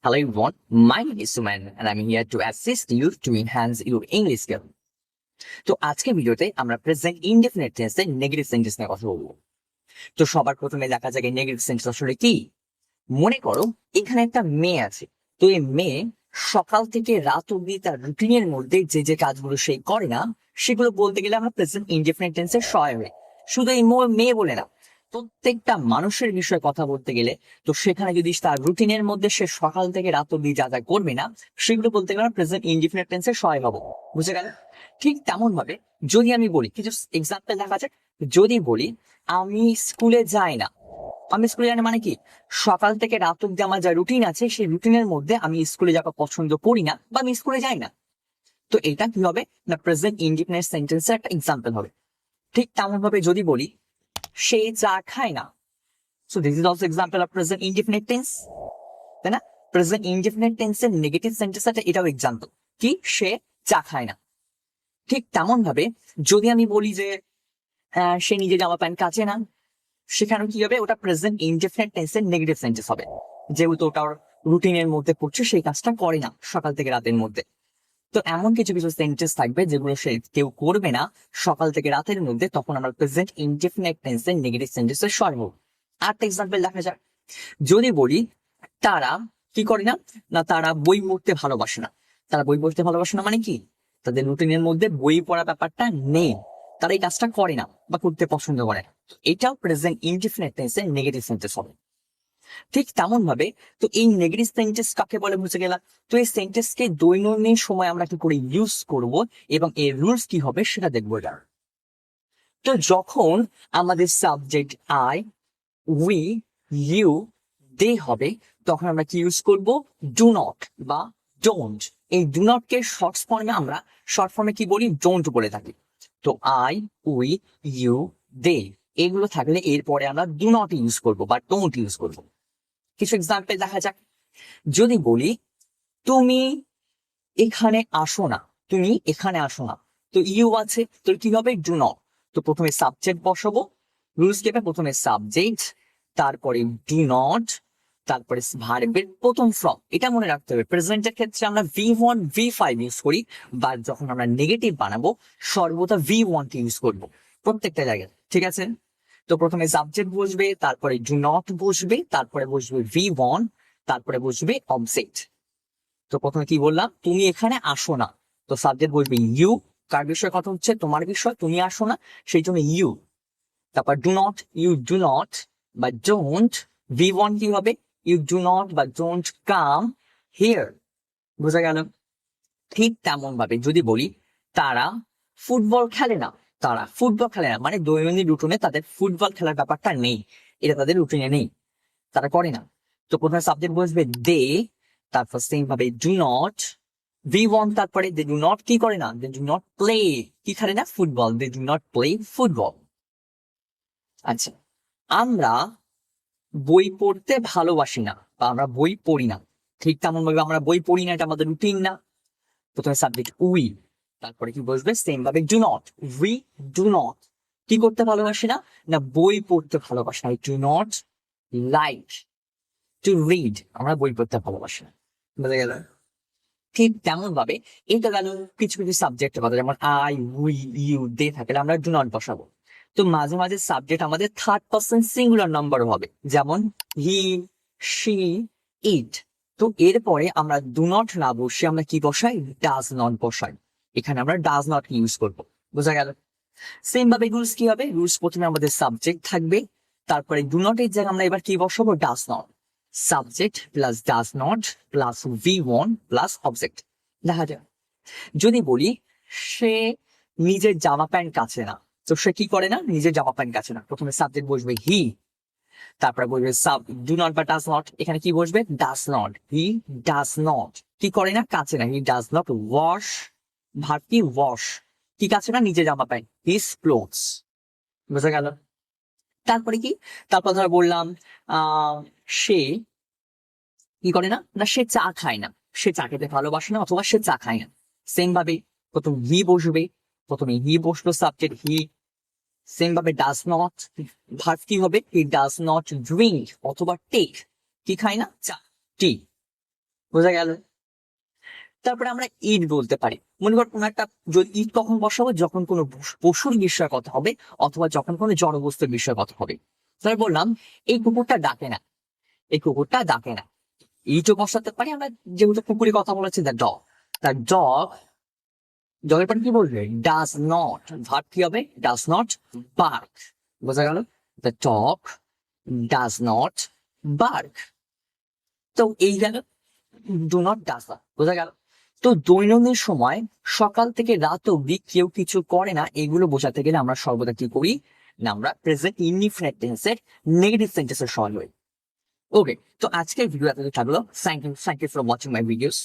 Hello everyone, my name is Suman and I'm here to assist you to enhance your English skill. তো আজকের ভিডিওতে আমরা present indefinite টেন্সের negative sentence নিয়ে কথা বলবো। তো সবার প্রথমে দেখা যাক এই নেগেটিভ সেন্টেন্স আসলে কি। মনে করো এখানে একটা মেয়ে আছে, তো এই মেয়ে সকাল থেকে রাত অব্দি তার রুটিনের মধ্যে যে যে কাজগুলো সে করে না সেগুলো বলতে গেলে আমরা প্রেজেন্ট ইনডেফিনিট টেন্সের সহায় হই। শুধু এই মেয়ে বলে না, প্রত্যেকটা মানুষের বিষয়ে কথা বলতে গেলে তো সেখানে যদি তার রুটিনের মধ্যে সে সকাল থেকে রাত অব্দি যা যা করবে না সেগুলো বলতে গেলে আমরা প্রেজেন্ট ইনডিফিনিট টেন্সের সহায় হবো। বুঝে গেল? ঠিক তেমন ভাবে যদি আমি বলি, কিছু এক্সাম্পল দেখা যাক। যদি বলি আমি স্কুলে যাই না, আমি স্কুলে যাই না মানে কি, সকাল থেকে রাত অব্দি আমার যা রুটিন আছে সেই রুটিনের মধ্যে আমি স্কুলে যাওয়া পছন্দ করি না বা আমি স্কুলে যাই না। তো এটা কি হবে না, প্রেজেন্ট ইনডিফিনিট সেন্টেন্সের একটা এক্সাম্পল হবে। ঠিক তেমন ভাবে যদি বলি সে চা খায় না, so this is also example of present indefinite tense, তাই না? প্রেজেন্ট ইনডিফিনিট টেন্সের নেগেটিভ সেন্টেন্স আছে, এটাও এক্সাম্পল কি, সে চা খায় না। ঠিক তেমন ভাবে যদি আমি বলি যে সে নিজে জামা প্যান্ট কাচে না, সেখানে কি হবে, ওটা প্রেজেন্ট ইনডিফিনিট টেন্সের নেগেটিভ সেন্টেন্স হবে, যেহেতু ওটা রুটিনের মধ্যে পড়ছে, সেই কাজটা করে না সকাল থেকে রাতের মধ্যে। তো এমন কিছু কিছু সেন্টেন্স থাকবে যেগুলো সে কেউ করবে না সকাল থেকে রাতের মধ্যে, তখন আমরা প্রেজেন্ট ইনডিফিনিট টেন্সের নেগেটিভ সেন্টেন্সের সহায়। আরেকটা এক্সাম্পল দেখা যাক। যদি বলি তারা কি করে না, না তারা বই পড়তে ভালোবাসে না। তারা বই পড়তে ভালোবাসে না মানে কি, তাদের রুটিনের মধ্যে বই পড়া ব্যাপারটা নেই, তারা এই কাজটা করে না বা করতে পছন্দ করে না। এটাও প্রেজেন্ট ইনডিফিনিট টেন্সের নেগেটিভ সেন্টেন্স হবে। ঠিক তেমন ভাবে তো এই নেগেটিভ সেন্টেন্স কাকে বলে বুঝে গেলাম। তো এই সেন্টেন্সকে দৈনন্দিন সময় আমরা কি করে ইউজ করব এবং এর রুলস কি হবে সেটা দেখবো এবার। তো যখন আমাদের সাবজেক্ট আই, উই, ইউ, দে হবে, তখন আমরা কি ইউজ করব, ডু নট বা ডোন্ট। এই ডু নট কে শর্ট ফর্মে কি বলি, ডোন্ট বলে থাকি। তো আই, উই, ইউ, দে এগুলো থাকলে এরপরে আমরা ডু নট ইউজ করব বা ডোন্ট ইউজ করব। কিছু এক্সাম্পল দেখা যাক। যদি বলি তুমি এখানে আসো না, তুমি এখানে আসো না, তো ইউ আছে, তো কি হবে, ডু নট। তো প্রথমে সাবজেক্ট বসাবো, রুলস কি হবে, প্রথমে সাবজেক্ট, তারপরে ডু নট, তারপরে ভার্বের প্রথম ফর্ম। এটা মনে রাখতে হবে, প্রেজেন্টের ক্ষেত্রে আমরা V1 V5 ইউজ করি, বা যখন আমরা নেগেটিভ বানাবো সর্বদা V1 কে ইউজ করবো প্রত্যেকটা জায়গায়, ঠিক আছে? তো প্রথমে সাবজেক্ট বসবে, তারপরে ডু নট বসবে, তারপরে বসবে V1, তারপরে বসবে অবজেক্ট। তো প্রথমে কি বললাম, তুমি এখানে আসো না, তো সাবজেক্ট বসবে ইউ। কার বিষয়ে কথা হচ্ছে, তোমার বিষয়, তুমি আসো না, সেই জন্য ইউ। তারপর do not, you do not বা ডোন্ট। V1 কি হবে, ইউ ডু নট বা ডোন্ট কাম হিয়ার। বোঝা গেল? ঠিক তেমন ভাবে যদি বলি তারা ফুটবল খেলে না, তারা ফুটবল খেলে না মানে দৈনন্দিন রুটিনে তাদের ফুটবল খেলার ব্যাপারটা নেই, এটা তাদের রুটিনে নেই, তারা করে না। তো প্রথমে সাবজেক্ট বসবে দে, তারপর সেম ভাবে ডু নট, V1, তারপরে দে ডু নট কি করে না, দে ডু নট প্লে, কি খেলে না, football, they do not play football. আচ্ছা, আমরা বই পড়তে ভালোবাসি না বা আমরা বই পড়ি না। ঠিক তেমন ভাবে আমরা বই পড়ি না, এটা আমাদের রুটিন না। প্রথমে সাবজেক্ট উই, তারপরে কি বসবে, সেম ভাবে do not, we do not কি করতে ভালোবাসি না, না বই পড়তে ভালোবাসি না। Do not like to read, আমরা বই পড়তে ভালোবাসি না। বুঝা গেল? ঠিক তেমন ভাবে এটা গেল কিছু কিছু সাবজেক্টের কথা, যেমন আই, উই, ইউ, দে থাকলে আমরা ডু নট বসাবো। তো মাঝে মাঝে সাবজেক্ট আমাদের থার্ড পার্সন সিঙ্গুলার নাম্বার হবে, যেমন হি, শি, ইট। তো এরপরে আমরা ডু নট না বসে আমরা কি বসাই, ডাজ নট বসাই। এখানে আমরা ডাজ নট ইউজ করব। বোঝা গেল? সেম ভাবে রুলস কি হবে, রুলস প্রথমে আমাদের সাবজেক্ট থাকবে, তারপরে ডু নট এর জায়গায় আমরা এবার কি বসাবো, does not. Subject plus does not plus V1 plus object. দেখা যায় যদি বলি সে নিজের জামা প্যান্ট কাচে না, তো সে কি করে না, নিজের জামা প্যান্ট কাচে না। প্রথমে সাবজেক্ট বসবে হি, তারপরে বসবে ডু নট বা ডাজ নট, এখানে কি বসবে, does not. He does not কি করে না, কাচে না। He does not wash, verb কি ওয়াশ, কি কাচে না, নিজের জামা প্যান্ট, হিজ ক্লোথস। বোঝা গেল? তারপরে কি, তারপর ধর বললাম সে কি করে না, না সে চা খায় না, সে চা খেতে ভালোবাসে না অথবা সে চা খায় না। সেম ভাবে প্রথম হি বসবে, প্রথমে হি বসলো, সাবজেক্ট হি। সেম ভাবে ডাজ নট, ভার্ব কি হবে, হি ডাজ নট ড্রিঙ্ক অথবা টেক, কি খায় না, চা, টি। বোঝা গেল? তারপরে আমরা ইট বলতে পারি। মনে কর কোনো একটা, যদি ইট কখন বসাবো, যখন কোনো পশুর বিষয়ে কথা হবে অথবা যখন কোনো জড়বস্তুর বিষয়ে কথা হবে। তাহলে বললাম এই কুকুরটা ডাকে না, এই কুকুরটা ডাকে না, ইটও বসাতে পারি আমরা। যেহেতু কুকুরের কথা বলেছি, দ্য ডগ, ডগের পরে কি বলবে? Does not. ভার্ব কি হবে? Does not bark. বোঝা গেল? The dog does not bark. তো এই গেল ডু নট ডাজ না। বোঝা গেল? তো দৈনন্দিন সময় সকাল থেকে রাত অব্দি কেউ কিছু করে না, এগুলো বোঝাতে গেলে আমরা সর্বদা কি করি না, আমরা প্রেজেন্ট ইনডিফিনিট টেন্সের নেগেটিভ সেন্টেন্সের সহায় হই। ওকে, তো আজকের ভিডিও এতটুকু থাকলো। Thank you for watching my videos.